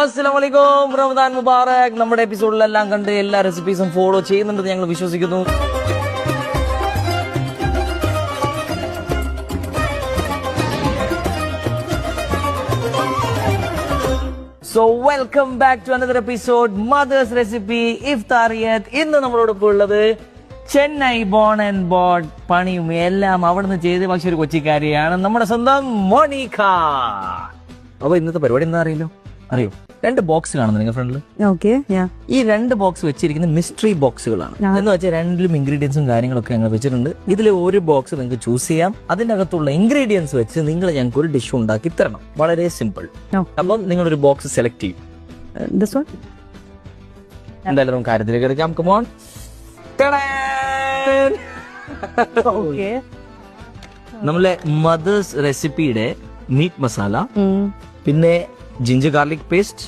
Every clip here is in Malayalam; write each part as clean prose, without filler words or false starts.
അസ്സലാമലൈക്കും, റമദാൻ മുബാറക്. നമ്മുടെ എപ്പിസോഡിലെല്ലാം കണ്ട് എല്ലാ റെസിപ്പീസും ഫോളോ ചെയ്യുന്നുണ്ടെന്ന് ഞങ്ങൾ വിശ്വസിക്കുന്നു. So welcome back to another episode mother's recipe ഇഫ്താറിയത്ത്. ഇന്ന് നമ്മളോടൊപ്പം ഉള്ളത് ചെന്നൈ ബോൺ ആൻഡ് ബോർഡ് പണിയും എല്ലാം അവിടുന്ന് ചെയ്ത് പക്ഷെ ഒരു കൊച്ചിക്കാരിയാണ് നമ്മുടെ സ്വന്തം മോണിക്ക. അപ്പൊ ഇന്നത്തെ പരിപാടി എന്താ അറിയോ? 2 ബോക്സ് കാണുന്നു നിങ്ങൾ ഫ്രണ്ടില്. ഈ 2 ബോക്സ് വെച്ചിരിക്കുന്ന മിസ്റ്ററി ബോക്സുകളാണ്. എന്ന് വെച്ചാൽ 2ലും ഇൻഗ്രീഡിയൻസും കാര്യങ്ങളൊക്കെ ഞങ്ങൾ വെച്ചിട്ടുണ്ട്. ഇതിൽ ഒരു ബോക്സ് നിങ്ങൾക്ക് ചൂസ് ചെയ്യാം. അതിന്റെ അകത്തുള്ള ഇൻഗ്രീഡിയൻസ് വെച്ച് നിങ്ങൾ ഞങ്ങൾക്ക് ഒരു ഡിഷ് ഉണ്ടാക്കി തരണം. വളരെ സിമ്പിൾ. അപ്പം നിങ്ങളൊരു ബോക്സ് സെലക്ട് ചെയ്യും. എന്തായാലും നമുക്ക് കാര്യത്തിലേക്ക് എടുക്കാം. കമോൺ. നമ്മളെ മദേഴ്സ് റെസിപ്പിയുടെ മീറ്റ് മസാല, പിന്നെ ginger garlic paste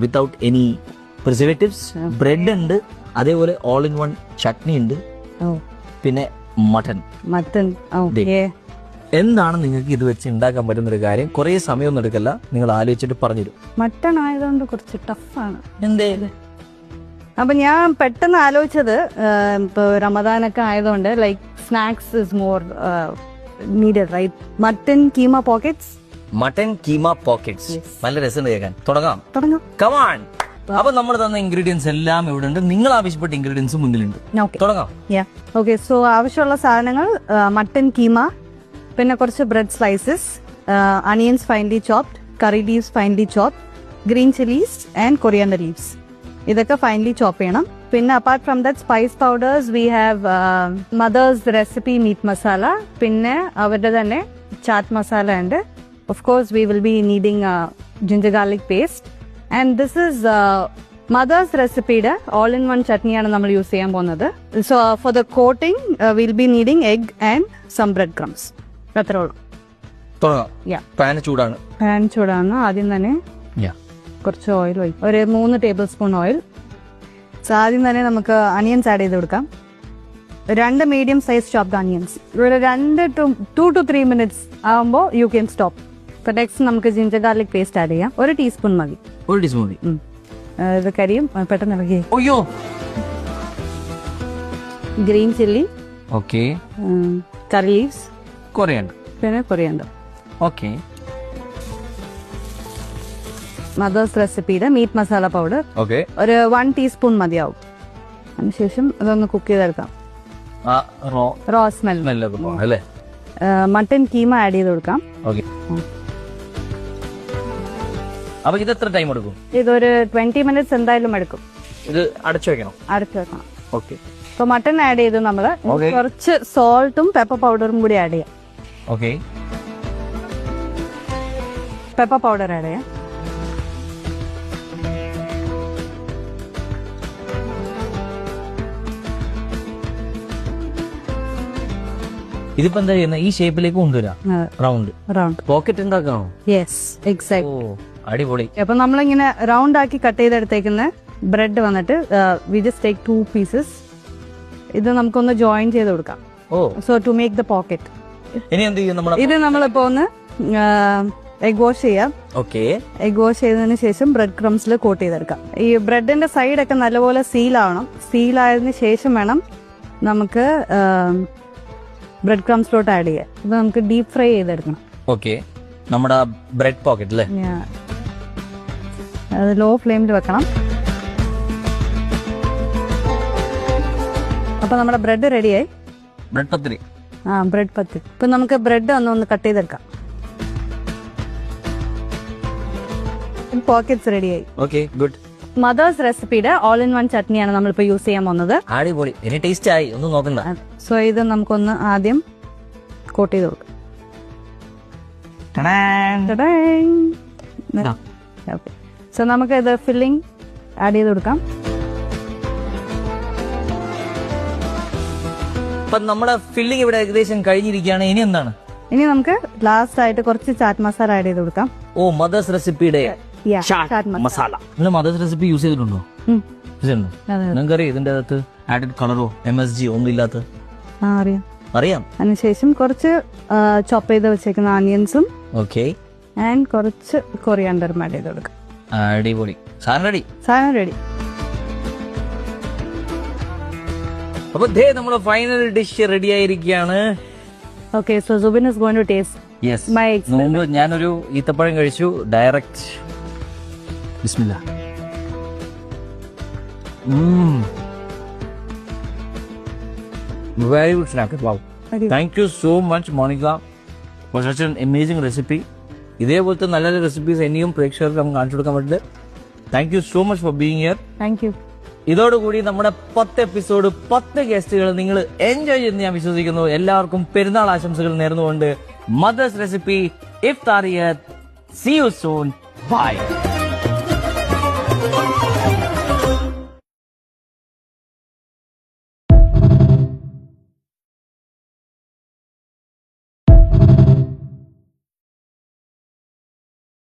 without any preservatives, bread ഉണ്ട്, അതേപോലെ ഓൾ ഇൻ വൺ ചട്നി ഉണ്ട്, പിന്നെ മട്ടൻ. എന്താണ് നിങ്ങൾക്ക് ഇത് വെച്ച് ഉണ്ടാക്കാൻ പറ്റുന്ന ഒരു കാര്യം? കുറെ സമയമൊന്നും എടുക്കല്ല, നിങ്ങൾ ആലോചിച്ചിട്ട് പറഞ്ഞുതരും. മട്ടൺ ആയതുകൊണ്ട് കുറച്ച് ടഫാണ്. എന്തേ? അപ്പൊ ഞാൻ പെട്ടെന്ന് ആലോചിച്ചത്, ഇപ്പൊ റമദാനൊക്കെ ആയതുകൊണ്ട് like snacks is more needed, right? Mutton keema pockets. Mutton keema pockets. നല്ല രസം കേൾക്കാൻ. തുടങ്ങാം. കമാൺ. അപ്പൊ നമ്മൾ തന്ന ഇൻഗ്രീഡിയൻസ് എല്ലാം ഇവിടെ ഉണ്ട്. നിങ്ങൾ ആവശ്യപ്പെട്ട ഇൻഗ്രീഡിയൻസ് മുന്നിലുണ്ട്. തുടങ്ങാം. ഓക്കെ. സോ ആവശ്യമുള്ള സാധനങ്ങൾ മട്ടൻ കീമ, പിന്നെ കുറച്ച് bread slices, onions finely chopped, curry leaves finely chopped, green chillies and coriander leaves. ഇതൊക്കെ ഫൈൻലി ചോപ്പ് ചെയ്യണം. പിന്നെ apart from that spice powders we have Mother's Recipe meat masala, പിന്നെ അവരുടെ തന്നെ ചാറ്റ് മസാല ഉണ്ട്. Of course, we will be needing ginger garlic paste. And this is mother's recipe. All-in-one chutney ആണ് നമ്മൾ യൂസ് ചെയ്യാൻ പോകുന്നത്. So for the coating, we'll be needing egg and some breadcrumbs. അത്രേ ഉള്ളൂ. തുടങ്ങാം. പാൻ ചൂടാണ്. ആദ്യം തന്നെ കുറച്ച് ഓയിൽ ഒഴിക്കും. ഒരു 3 ടേബിൾ സ്പൂൺ ഓയിൽ. സോ ആദ്യം തന്നെ നമുക്ക് അനിയൻസ് ആഡ് ചെയ്ത് കൊടുക്കാം. 2 മീഡിയം സൈസ് ചോപ്ഡ് അനിയൻസ്. ഒരു 2 to 3 minutes ആകുമ്പോൾ യു ക്യാൻ സ്റ്റോപ്പ്. നെക്സ്റ്റ് നമുക്ക് ജിഞ്ചർ ഗാർലിക് പേസ്റ്റ് ആഡ് ചെയ്യാം. 1 ടീസ്പൂൺ മതി. ഇത് കരിയും പെട്ടെന്ന് ഇറങ്ങി. ഗ്രീൻ ചില്ലി, കറി ലീവ്സ്, പിന്നെ കൊറിയാണ്ടർ. മദേഴ്സ് റെസിപ്പിയുടെ മീറ്റ് മസാല പൗഡർ ഒരു 1 ടീസ്പൂൺ മതിയാവും. അതിനുശേഷം അതൊന്ന് കുക്ക് ചെയ്തെടുക്കാം. Raw smell. Mutton keema add ചെയ്ത് കൊടുക്കാം. അപ്പൊ ഇത് എത്ര ടൈം എടുക്കും? ഇതൊരു 20 minutes എന്തായാലും എടുക്കും. ഇത് അടച്ചു വെക്കണം. ഓക്കെ. അപ്പൊ മട്ടൺ ആഡ് ചെയ്തു നമ്മള്. കുറച്ച് സോൾട്ടും പെപ്പർ പൗഡറും കൂടി ആഡ് ചെയ്യാം. പെപ്പർ പൗഡർ ആഡ് ചെയ്യാം. ഇതിപ്പോ എന്താ ചെയ്യുന്നത്? ഈ ഷേപ്പിലേക്ക് കൊണ്ടുവരാം. റൗണ്ട് പോക്കറ്റ് ഉണ്ടാക്കണോ? Yes, exact. അടിപൊളി. അപ്പൊ നമ്മളിങ്ങനെ റൗണ്ട് ആക്കി കട്ട് ചെയ്തെടുത്തേക്കുന്ന ബ്രെഡ് വന്നിട്ട് വി ജസ്റ്റ് ടേക്ക് 2 പീസസ്. ഇത് നമുക്കൊന്ന് ജോയിൻ ചെയ്ത് കൊടുക്കാം. So to make the pocket. ഇനി എന്ത് ചെയ്യും? ഇത് നമ്മളിപ്പോ ഒന്ന് എഗ് വാഷ് ചെയ്യാം. എഗ് വാഷ് ചെയ്തതിന് ശേഷം ബ്രെഡ് ക്രംസിൽ കോട്ട് ചെയ്തെടുക്കാം. ഈ ബ്രെഡിന്റെ സൈഡൊക്കെ നല്ലപോലെ സീൽ ആവണം. സീൽ ആയതിനു ശേഷം വേണം നമുക്ക് ബ്രെഡ് ക്രംസിലോട്ട് ആഡ് ചെയ്യാം. ഇത് നമുക്ക് ഡീപ് ഫ്രൈ ചെയ്തെടുക്കണം. നമ്മുടെ ബ്രെഡ് പോക്കറ്റ് അല്ലേ? അത് ലോ ഫ്ലെയിമിൽ വെക്കണം. അപ്പൊ നമ്മുടെ ബ്രെഡ് റെഡിയായി. ബ്രെഡ് പത്തിരി. ബ്രെഡ് പത്തിരി. ഇപ്പൊ നമുക്ക് ബ്രെഡ് ഒന്ന് കട്ട് ചെയ്തെടുക്കാം. പോക്കറ്റ്സ് റെഡിയായി. ഗുഡ്. മദേഴ്സ് റെസിപ്പിയുടെ ഓൾ ഇൻ വൺ ചട്നിയാണ് നമ്മളിപ്പോ യൂസ് ചെയ്യാൻ പോകുന്നത്. അടിപൊളി. ഇനി ടേസ്റ്റ് ആയി, ഒന്നും നോക്കണ്ട. സോ ഇത് നമുക്കൊന്ന് ആദ്യം കോട്ട് ചെയ്ത് കൊടുക്കാം. സോ നമുക്ക് ഇത് ഫില്ലിംഗ് ആഡ് ചെയ്ത് കൊടുക്കാം. നമ്മുടെ ഫില്ലിംഗ് ഇവിടെ ഏകദേശം കഴിഞ്ഞിരിക്കുകയാണ്. ഇനി എന്താണ്? ഇനി നമുക്ക് ലാസ്റ്റ് ആയിട്ട് കുറച്ച് ചാറ്റ് മസാല ആഡ് ചെയ്ത് കൊടുക്കാം. മദേഴ്സ് റെസിപ്പിയുടെ മസാല. നിങ്ങൾ മദേഴ്സ് റെസിപ്പി യൂസ് ചെയ്തിട്ടുണ്ടോ? നിങ്ങൾക്കറിയാം ഇതിന്റെ അകത്ത് ആഡഡ് കളറോ MSG ഒന്നും ഇല്ലാത്ത? അറിയാം. അതിനുശേഷം കുറച്ച് ചോപ്പ് ചെയ്ത് വെച്ചേക്കുന്ന ആനിയൻസും ആൻഡ് കുറച്ച് കൊറിയാണ്ടറും ആഡ് ചെയ്ത് കൊടുക്കാം. അടിപൊളി. സാധനം റെഡി. സാധനം റെഡി. അപ്പൊ ദേ നമ്മുടെ ഫൈനൽ ഡിഷ് റെഡി ആയിരിക്കുകയാണ്. Okay, so Zubin is going to taste yes. my experiment. മുമ്പ് ഞാനൊരു ഈത്തപ്പഴം കഴിച്ചു. Direct Bismillah. Very good snack. Wow. Thank you so much Monica for such an amazing recipe. ഇതേപോലത്തെ നല്ല നല്ല റെസിപ്പീസ് ഇനിയും പ്രേക്ഷകർക്ക് നമുക്ക് കാണിച്ചു കൊടുക്കാൻ പറ്റുന്നത്. Thank you so much for being here. Thank you. ഇതോടുകൂടി നമ്മുടെ 10 എപ്പിസോഡ് 10 ഗസ്റ്റുകൾ നിങ്ങൾ എൻജോയ് ചെയ്യുന്ന ഞാൻ വിശ്വസിക്കുന്നു. എല്ലാവർക്കും പെരുന്നാൾ ആശംസകൾ നേർന്നുകൊണ്ട് മദേഴ്സ് റെസിപ്പി ഇഫ്താറിയത്ത്. See you soon. Bye.